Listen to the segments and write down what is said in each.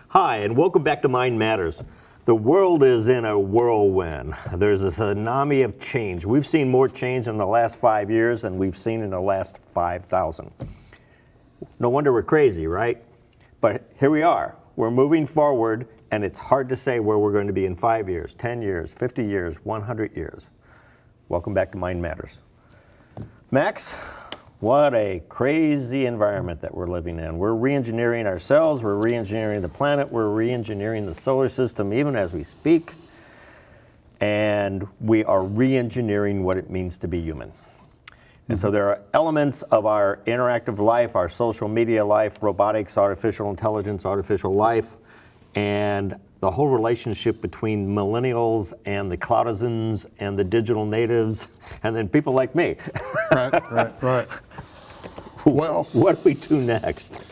Hi, and welcome back to Mind Matters. The world is in a whirlwind. There's a tsunami of change. We've seen more change in the last 5 years than we've seen in the last 5,000. No wonder we're crazy, right? But here we are. We're moving forward, and it's hard to say where we're going to be in 5 years, 10 years, 50 years, 100 years. Welcome back to Mind Matters. Max, what a crazy environment that we're living in. We're re-engineering ourselves, we're re-engineering the planet, we're re-engineering the solar system even as we speak, and we are re-engineering what it means to be human. And so there are elements of our interactive life, our social media life, robotics, artificial intelligence, artificial life, and the whole relationship between millennials and the Cloudizens and the digital natives, and then people like me. Right. Well, what do we do next?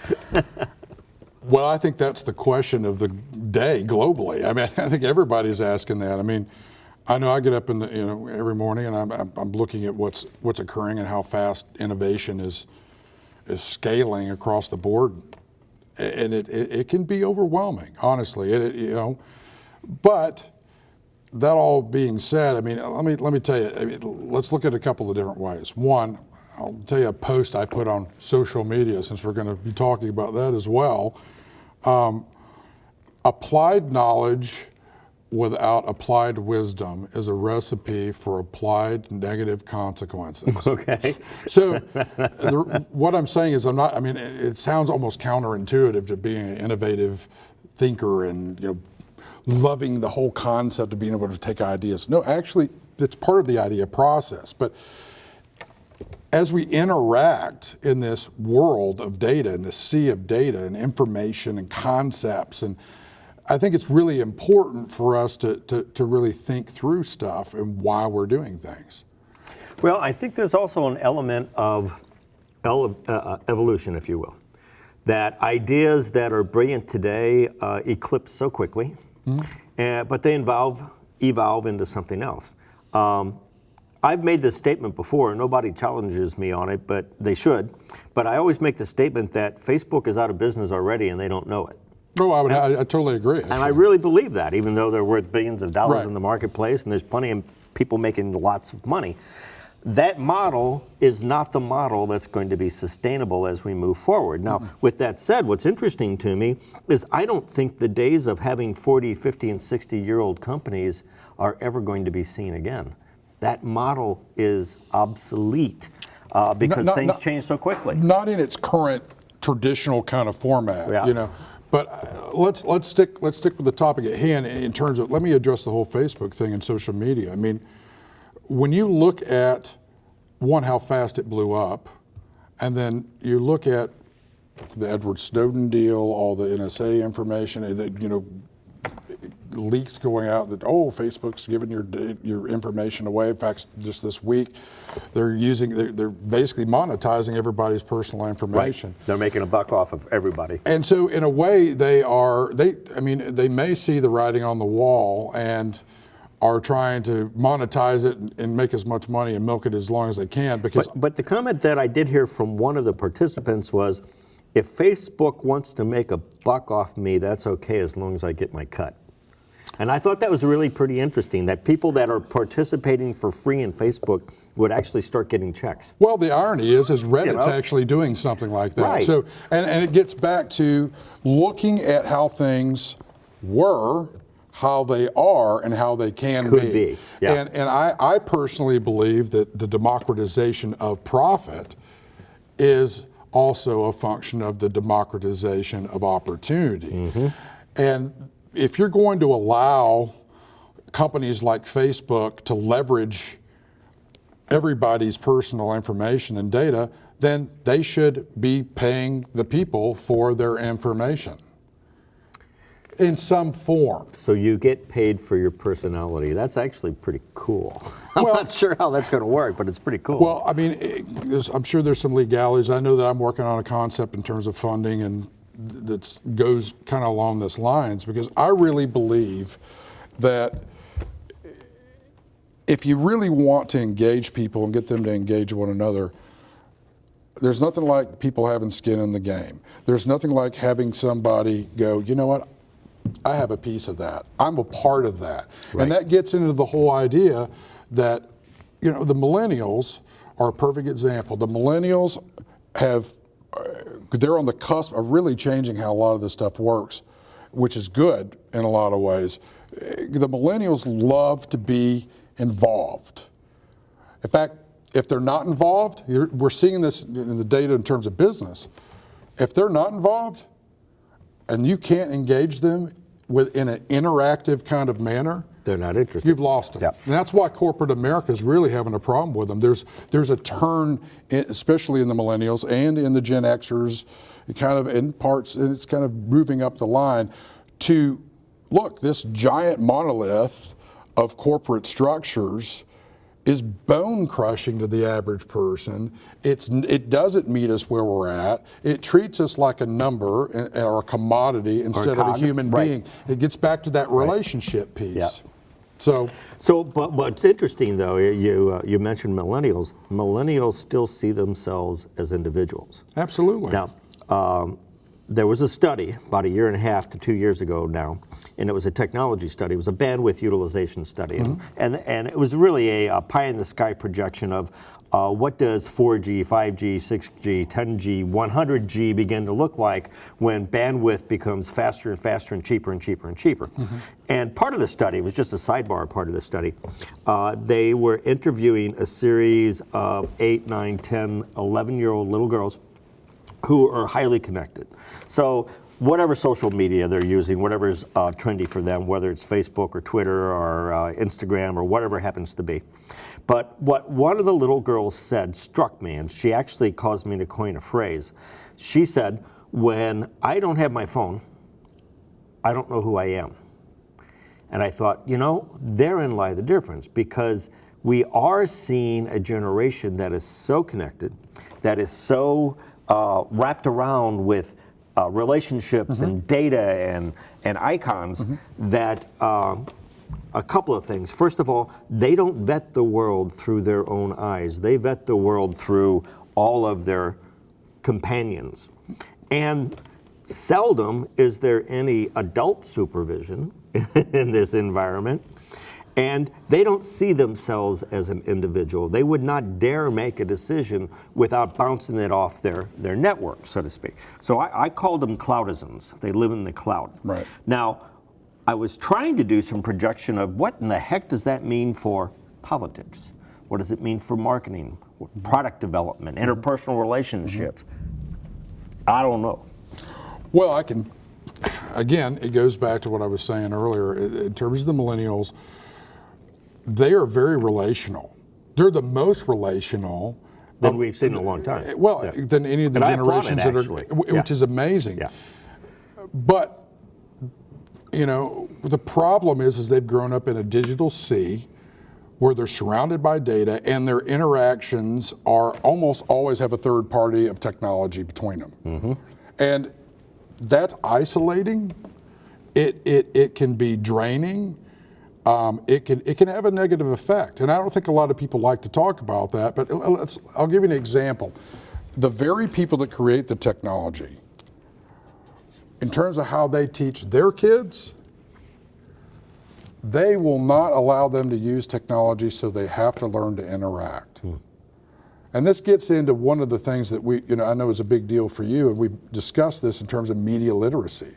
Well, I think that's the question of the day globally. I mean, I think everybody's asking that. I mean, I know I get up in the, every morning and I'm looking at what's occurring and how fast innovation is scaling across the board, and it can be overwhelming, honestly. But that all being said, I mean, let me tell you. Let's look at a couple of different ways. One, I'll tell you a post I put on social media, since we're going to be talking about that as well. Applied knowledge without applied wisdom is a recipe for applied negative consequences. Okay. So what I'm saying is it sounds almost counterintuitive to being an innovative thinker and loving the whole concept of being able to take ideas. No, actually, it's part of the idea process. But as we interact in this world of data, in this sea of data and information and concepts, and I think it's really important for us to really think through stuff and why we're doing things. Well, I think there's also an element of evolution, if you will, that ideas that are brilliant today eclipse so quickly, but they evolve into something else. I've made this statement before, and nobody challenges me on it, but they should. But I always make the statement that Facebook is out of business already and they don't know it. No, I totally agree. Actually. And I really believe that, even though they're worth billions of dollars Right. in the marketplace and there's plenty of people making lots of money. That model is not the model that's going to be sustainable as we move forward. Now, with that said, what's interesting to me is I don't think the days of having 40, 50, and 60-year-old companies are ever going to be seen again. That model is obsolete because things change so quickly. Not in its current traditional kind of format, Yeah. But let's stick with the topic at hand in terms of, let me address the whole Facebook thing and social media. I mean, when you look at, one, how fast it blew up, and then you look at the Edward Snowden deal, all the NSA information, and leaks going out that, Facebook's giving your information away. In fact, just this week, they're basically monetizing everybody's personal information. Right. They're making a buck off of everybody. And so in a way they may see the writing on the wall and are trying to monetize it and make as much money and milk it as long as they can. But the comment that I did hear from one of the participants was, if Facebook wants to make a buck off me, that's okay as long as I get my cut. And I thought that was really pretty interesting, that people that are participating for free in Facebook would actually start getting checks. Well, the irony is Reddit's actually doing something like that. Right. So, and it gets back to looking at how things were, how they are, and how they Could be. Yeah. And I personally believe that the democratization of profit is also a function of the democratization of opportunity. And if you're going to allow companies like Facebook to leverage everybody's personal information and data, then they should be paying the people for their information in some form. So you get paid for your personality. That's actually pretty cool. I'm not sure how that's going to work, but it's pretty cool. Well, I mean, I'm sure there's some legalities. I know that I'm working on a concept in terms of funding and that goes kind of along this lines, because I really believe that if you really want to engage people and get them to engage one another, there's nothing like people having skin in the game. There's nothing like having somebody go, you know what, I have a piece of that. I'm a part of that. Right. And that gets into the whole idea that, you know, the millennials are a perfect example. The millennials they're on the cusp of really changing how a lot of this stuff works, which is good in a lot of ways. The millennials love to be involved. In fact, if they're not involved, we're seeing this in the data in terms of business. If they're not involved and you can't engage them in an interactive kind of manner, They're not interested. you've lost them. Yep. And that's why corporate America is really having a problem with them. There's a turn, especially in the millennials and in the Gen Xers, kind of in parts, and it's kind of moving up the line to, look, this giant monolith of corporate structures is bone crushing to the average person. It doesn't meet us where we're at. It treats us like a number or a commodity instead of a human being. It gets back to that relationship piece. Yep. But it's interesting though. You mentioned millennials. Millennials still see themselves as individuals. Absolutely. Now, there was a study about 1.5 to 2 years ago now, and it was a technology study. It was a bandwidth utilization study, and it was really a pie in the sky projection of what does 4G, 5G, 6G, 10G, 100G begin to look like when bandwidth becomes faster and faster and cheaper and cheaper and cheaper. And part of the study, it was just a sidebar part of the study, they were interviewing a series of 8, 9, 10, 11-year-old little girls who are highly connected. So whatever social media they're using, whatever's trendy for them, whether it's Facebook or Twitter or Instagram or whatever it happens to be. But what one of the little girls said struck me, and she actually caused me to coin a phrase. She said, when I don't have my phone, I don't know who I am. And I thought, you know, therein lie the difference, because we are seeing a generation that is so connected, that is so wrapped around with relationships and data and icons that a couple of things. First of all, they don't vet the world through their own eyes. They vet the world through all of their companions. And seldom is there any adult supervision in this environment. And they don't see themselves as an individual. They would not dare make a decision without bouncing it off their network, so to speak. So I called them Cloudizens. They live in the cloud. Right. Now, I was trying to do some projection of what in the heck does that mean for politics? What does it mean for marketing, product development, interpersonal relationships? I don't know. Well, again, it goes back to what I was saying earlier. In terms of the millennials, they are very relational. They're the most relational than we've seen in a long time. Than any of the generations that are, which is amazing. Yeah. But you know, the problem is they've grown up in a digital sea where they're surrounded by data, and their interactions are almost always have a third party of technology between them, and that's isolating. It can be draining. It can have a negative effect, and I don't think a lot of people like to talk about that. But I'll give you an example. The very people that create the technology, in terms of how they teach their kids, they will not allow them to use technology, so they have to learn to interact. And this gets into one of the things that I know is a big deal for you, and we've discussed this in terms of media literacy.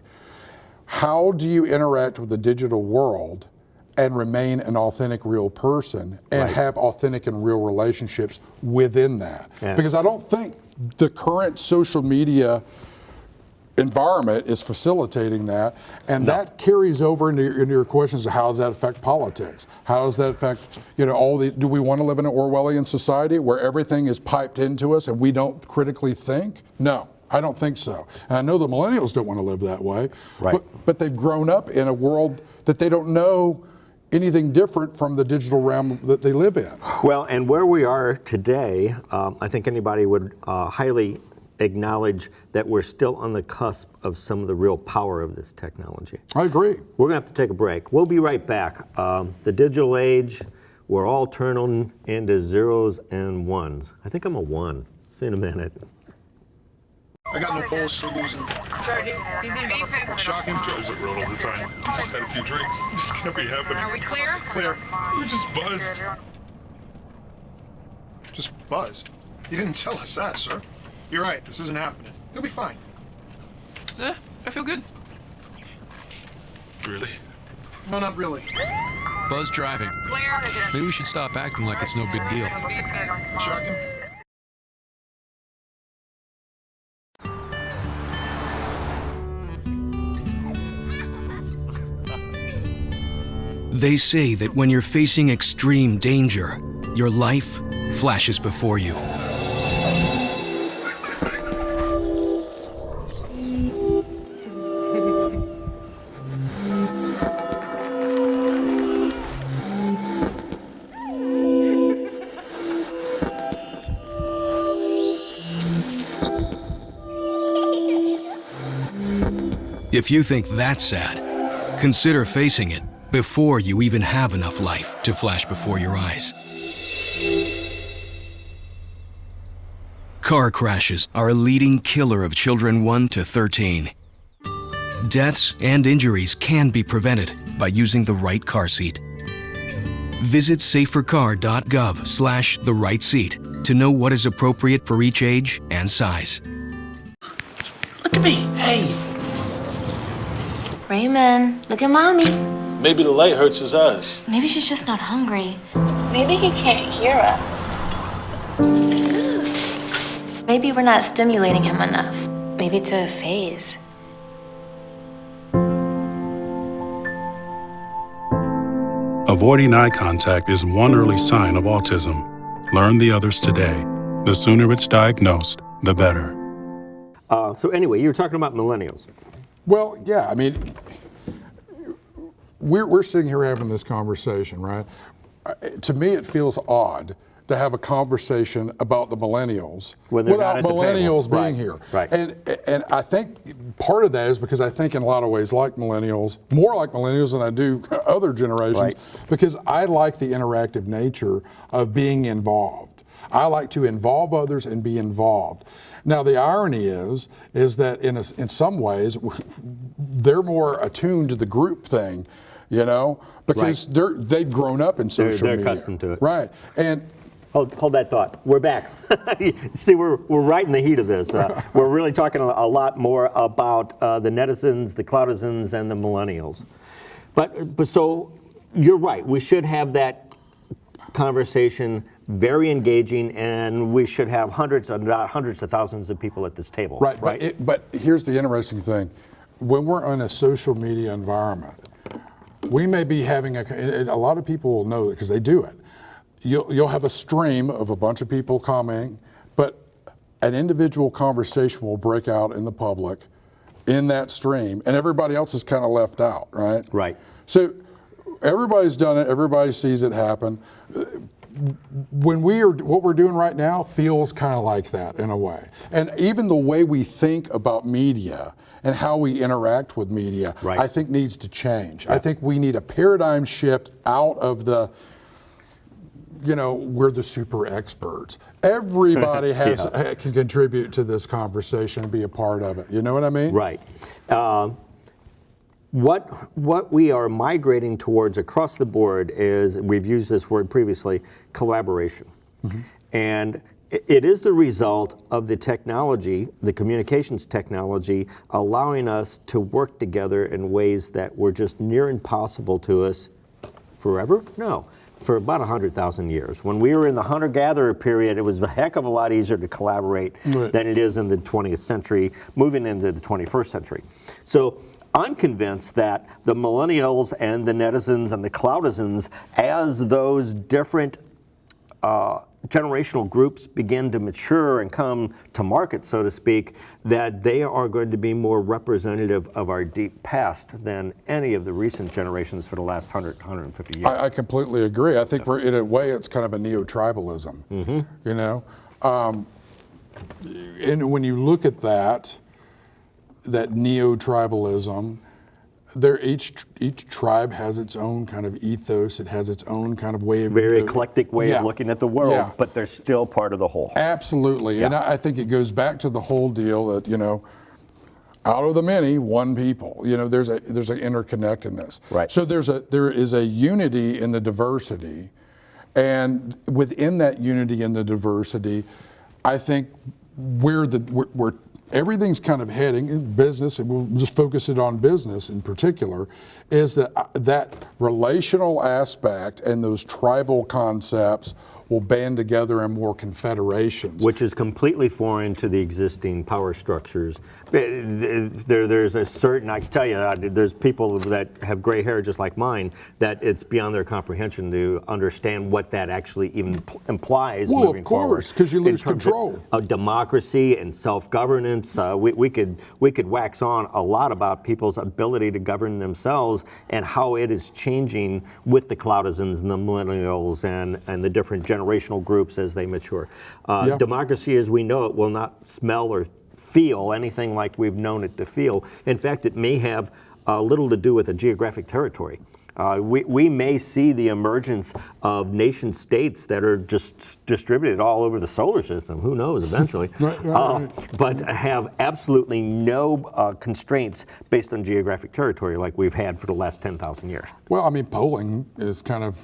How do you interact with the digital world and remain an authentic, real person and have authentic and real relationships within that? Yeah. Because I don't think the current social media environment is facilitating that, and that carries over into your questions of how does that affect politics? How does that affect, do we want to live in an Orwellian society where everything is piped into us and we don't critically think? No, I don't think so. And I know the millennials don't want to live that way, but they've grown up in a world that they don't know anything different from the digital realm that they live in. Well, and where we are today, I think anybody would highly acknowledge that we're still on the cusp of some of the real power of this technology. I agree. We're going to have to take a break. We'll be right back. The digital age, we're all turning into zeros and ones. I think I'm a one. See you in a minute. I got no pulse, so losing. Charging. He's in vaping. Shocking. Does it roll all the time. Just had a few drinks. This can't be happening. Are we clear? Clear. We just buzzed. Just buzzed. You didn't tell us that, sir. You're right. This isn't happening. You'll be fine. I feel good. Really? No, not really. Buzz driving. Clear. Maybe we should stop acting like it's no big deal. Shocking. They say that when you're facing extreme danger, your life flashes before you. If you think that's sad, consider facing it before you even have enough life to flash before your eyes. Car crashes are a leading killer of children 1 to 13. Deaths and injuries can be prevented by using the right car seat. Visit safercar.gov/the-right-seat to know what is appropriate for each age and size. Look at me. Hey. Raymond, look at mommy. Maybe the light hurts his eyes. Maybe she's just not hungry. Maybe he can't hear us. Maybe we're not stimulating him enough. Maybe it's a phase. Avoiding eye contact is one early sign of autism. Learn the others today. The sooner it's diagnosed, the better. So anyway, you were talking about millennials. Well, yeah, I mean, we're sitting here having this conversation, right? To me, it feels odd to have a conversation about the millennials without millennials being here. Right. And I think part of that is because I think in a lot of ways like millennials, more like millennials than I do other generations, Right. because I like the interactive nature of being involved. I like to involve others and be involved. Now the irony is that in some ways they're more attuned to the group thing, you know, because they've grown up in social They're media. accustomed to it. Right. And Hold that thought. We're back. See, we're right in the heat of this. We're really talking a lot more about the netizens, the Cloudizens, and the millennials. But so you're right. We should have that conversation, very engaging, and we should have hundreds of thousands of people at this table. right. Right. But here's the interesting thing: when we're in a social media environment, we may be having a lot of people will know that because they do it. You'll have a stream of a bunch of people commenting, but an individual conversation will break out in the public in that stream, and everybody else is kind of left out, right? Right. So everybody's done it, everybody sees it happen. What we're doing right now feels kind of like that in a way. And even the way we think about media and how we interact with media, Right. I think needs to change. I think we need a paradigm shift out of the, you know, we're the super experts. Everybody can contribute to this conversation and be a part of it. You know what I mean? Right. What we are migrating towards across the board is, we've used this word previously, collaboration. Mm-hmm. And it is the result of the technology, the communications technology, allowing us to work together in ways that were just near impossible to us forever? No. For about 100,000 years. When we were in the hunter-gatherer period, it was a heck of a lot easier to collaborate than it is in the 20th century, moving into the 21st century. So I'm convinced that the millennials and the netizens and the Cloudizens, as those different generational groups begin to mature and come to market, so to speak, that they are going to be more representative of our deep past than any of the recent generations for the last 150 years. I completely agree. I think we're, in a way, it's kind of a neo-tribalism, you know? and when you look at that neo-tribalism, each tribe has its own kind of ethos. It has its own kind of way of Very eclectic way of looking at the world, Yeah. but they're still part of the whole. Absolutely, Yeah. and I think it goes back to the whole deal that out of the many, one people. There's an interconnectedness. Right. So there is a unity in the diversity, and within that unity and the diversity, I think where everything's kind of heading in business, and we'll just focus it on business in particular, is that relational aspect and those tribal concepts will band together in more confederations. Which is completely foreign to the existing power structures. There's a certain, I can tell you, there's people that have gray hair just like mine, that it's beyond their comprehension to understand what that actually even implies Well, moving of forward. course, because you lose In terms control. Of democracy and self-governance, we could wax on a lot about people's ability to govern themselves and how it is changing with the Cloudizens and the Millennials and the different generational groups as they mature. Yeah. Democracy as we know it will not smell or feel anything like we've known it to feel. In fact, it may have little to do with a geographic territory. We may see the emergence of nation states that are just distributed all over the solar system. Who knows eventually? Right. But have absolutely no constraints based on geographic territory like we've had for the last 10,000 years. Well, I mean, polling is kind of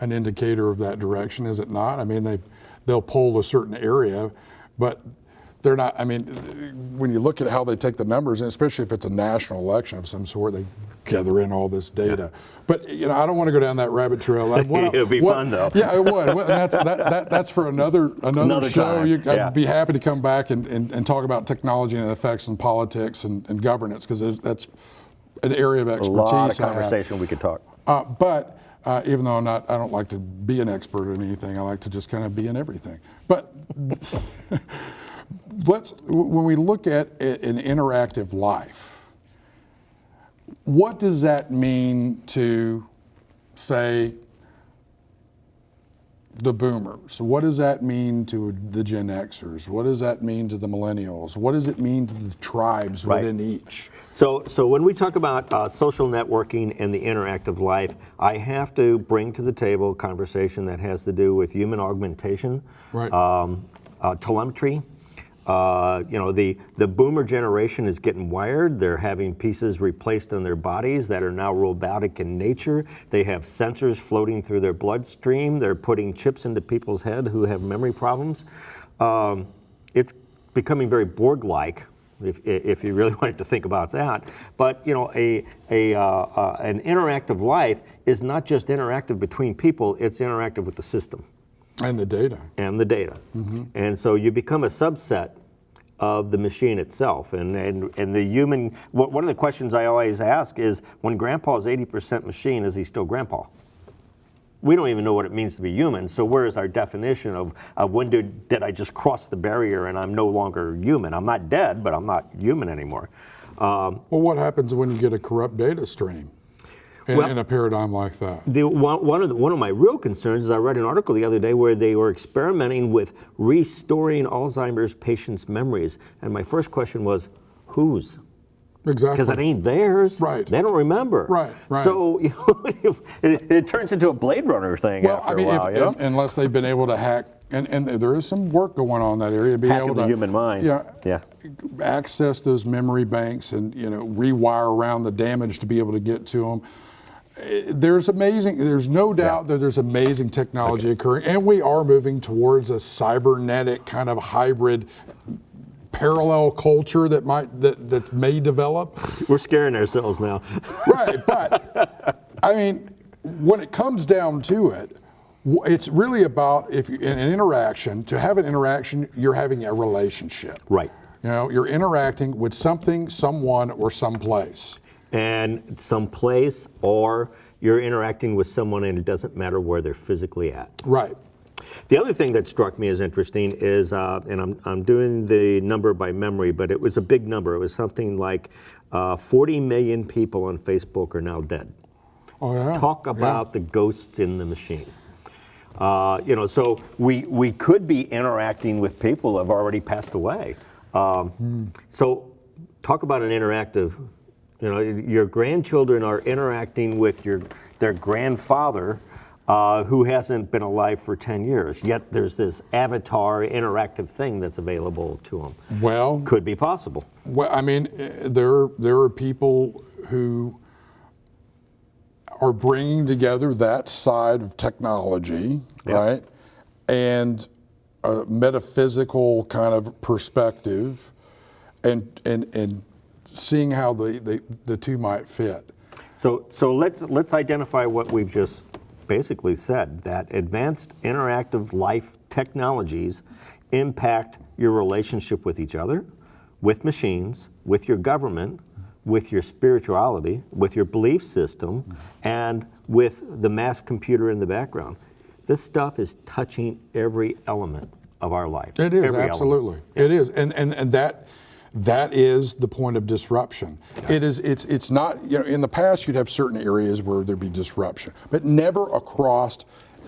an indicator of that direction, is it not? I mean, they'll poll a certain area, but they're not. I mean, when you look at how they take the numbers, and especially if it's a national election of some sort, they gather in all this data. Yeah. But I don't want to go down that rabbit trail. It would be fun, though. Yeah, it would. Well, that's for another show. Time. I'd be happy to come back and talk about technology and effects on politics and governance, because that's an area of expertise. A lot of conversation we could talk. But even though I don't like to be an expert in anything, I like to just kind of be in everything. But when we look at an interactive life, what does that mean to, say, the boomers? What does that mean to the Gen Xers? What does that mean to the millennials? What does it mean to the tribes within each? So when we talk about social networking and the interactive life, I have to bring to the table a conversation that has to do with human augmentation, telemetry. The boomer generation is getting wired. They're having pieces replaced in their bodies that are now robotic in nature. They have sensors floating through their bloodstream. They're putting chips into people's head who have memory problems. It's becoming very Borg-like, if you really wanted to think about that. But an interactive life is not just interactive between people, it's interactive with the system. And the data. And the data. Mm-hmm. And so you become a subset of the machine itself. And the human, one of the questions I always ask is, when grandpa is 80% machine, is he still grandpa? We don't even know what it means to be human, so where is our definition of when did I just cross the barrier and I'm no longer human? I'm not dead, but I'm not human anymore. Well, what happens when you get a corrupt data stream? In a paradigm like that. One of my real concerns is I read an article the other day where they were experimenting with restoring Alzheimer's patients' memories. And my first question was, whose? Exactly. Because it ain't theirs. Right. They don't remember. Right. So it turns into a Blade Runner thing after a while. Unless they've been able to hack, and there is some work going on in that area, being able to the human mind. Access those memory banks and rewire around the damage to be able to get to them. There's no doubt that there's amazing technology occurring, and we are moving towards a cybernetic kind of hybrid parallel culture that may develop. We're scaring ourselves now. Right, but I mean, when it comes down to it, it's really about in an interaction. To have an interaction, you're having a relationship. Right. You're interacting with something, someone, or someplace. And someplace, or you're interacting with someone and it doesn't matter where they're physically at. Right. The other thing that struck me as interesting is, and I'm doing the number by memory, but it was a big number. It was something like 40 million people on Facebook are now dead. Oh, yeah. Talk about the ghosts in the machine. So we could be interacting with people who have already passed away. So talk about an interactive, your grandchildren are interacting with their grandfather who hasn't been alive for 10 years, yet there's this avatar interactive thing that's available to them. Well, could be possible. Well, I mean, there are people who are bringing together that side of technology, right, and a metaphysical kind of perspective, and seeing how the two might fit. So let's identify what we've just basically said, that advanced interactive life technologies impact your relationship with each other, with machines, with your government, with your spirituality, with your belief system, and with the mass computer in the background. This stuff is touching every element of our life. It is, every absolutely. Element. It is, and that is the point of disruption. It's not, in the past you'd have certain areas where there'd be disruption, but never across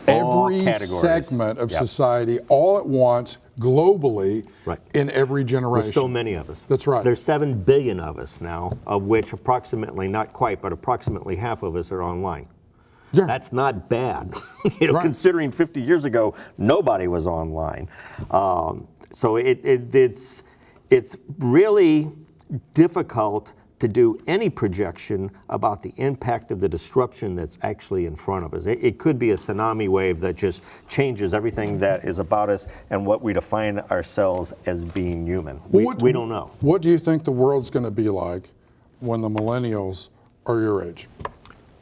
every segment of society all at once, globally, in every generation. There's so many of us. That's right. There's 7 billion of us now, of which approximately, not quite, but approximately half of us are online. Yeah. That's not bad, considering 50 years ago, nobody was online. So it's really difficult to do any projection about the impact of the disruption that's actually in front of us. It could be a tsunami wave that just changes everything that is about us and what we define ourselves as being human. We don't know. What do you think the world's going to be like when the millennials are your age?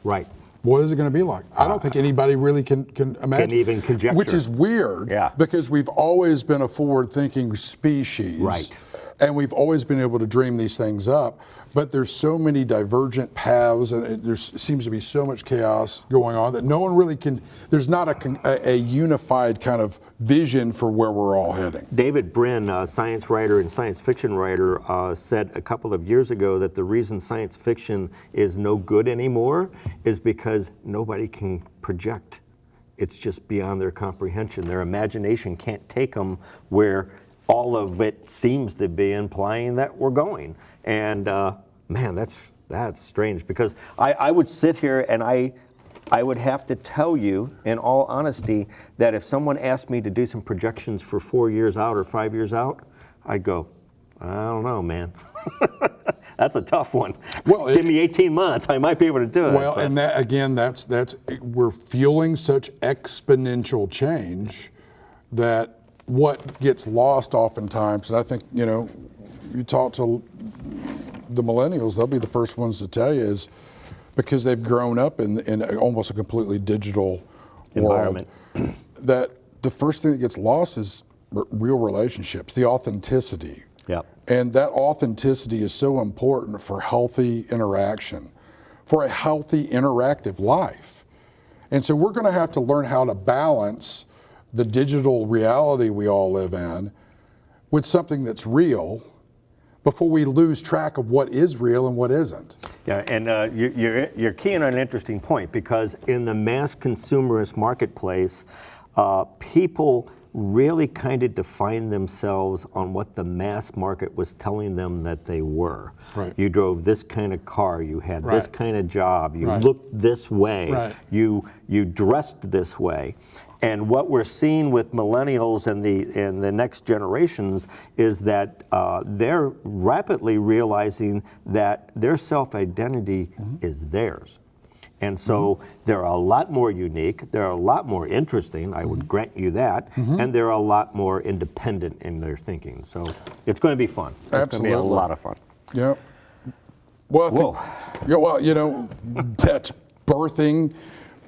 Right. What is it going to be like? I don't think anybody really can imagine. Can even conjecture. Which is weird, because we've always been a forward-thinking species. Right. And we've always been able to dream these things up. But there's so many divergent paths, and there seems to be so much chaos going on that no one really can, there's not a unified kind of vision for where we're all heading. David Brin, a science writer and science fiction writer, said a couple of years ago that the reason science fiction is no good anymore is because nobody can project. It's just beyond their comprehension. Their imagination can't take them where all of it seems to be implying that we're going. And man, that's strange, because I would sit here and I would have to tell you, in all honesty, that if someone asked me to do some projections for 4 years out or 5 years out, I'd go, I don't know, man. That's a tough one. Well, give me 18 months, I might be able to do it. Well, and that again, that's we're fueling such exponential change that what gets lost oftentimes, and I think, you talk to the millennials, they'll be the first ones to tell you, is because they've grown up in almost a completely digital environment, that the first thing that gets lost is real relationships, the authenticity. Yep. And that authenticity is so important for healthy interaction, for a healthy interactive life. And so we're going to have to learn how to balance the digital reality we all live in with something that's real before we lose track of what is real and what isn't. Yeah, and you're keying on an interesting point, because in the mass consumerist marketplace, people really kind of define themselves on what the mass market was telling them that they were. Right. You drove this kind of car, you had this kind of job, you looked this way, you dressed this way. And what we're seeing with millennials and the next generations is that they're rapidly realizing that their self-identity is theirs. And so they're a lot more unique, they're a lot more interesting, I would grant you that, and they're a lot more independent in their thinking. So it's going to be fun. It's going to be a lot of fun. Yeah. Well, that's birthing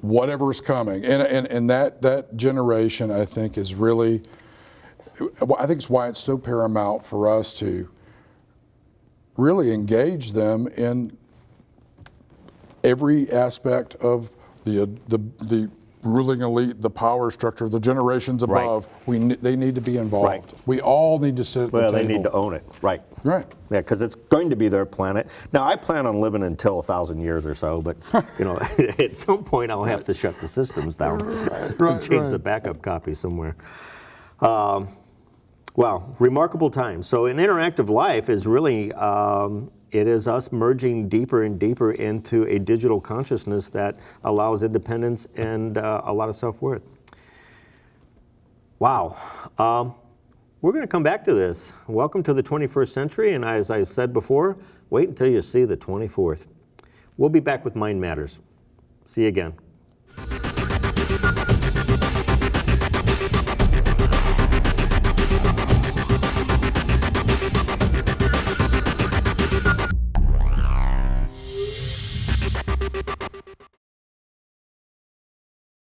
whatever's coming. And that generation, I think, is really, I think it's why it's so paramount for us to really engage them in every aspect of the ruling elite, the power structure, the generations above, they need to be involved. Right. We all need to sit at the Well, table. they need to own it. Right. Right. Yeah, because it's going to be their planet. Now, I plan on living until 1,000 years or so, but you know, at some point I'll have to shut the systems down and change the backup copy somewhere. Well, remarkable time. So, an interactive life is really it is us merging deeper and deeper into a digital consciousness that allows independence and a lot of self-worth. Wow. We're going to come back to this. Welcome to the 21st century, and as I said before, wait until you see the 24th. We'll be back with Mind Matters. See you again.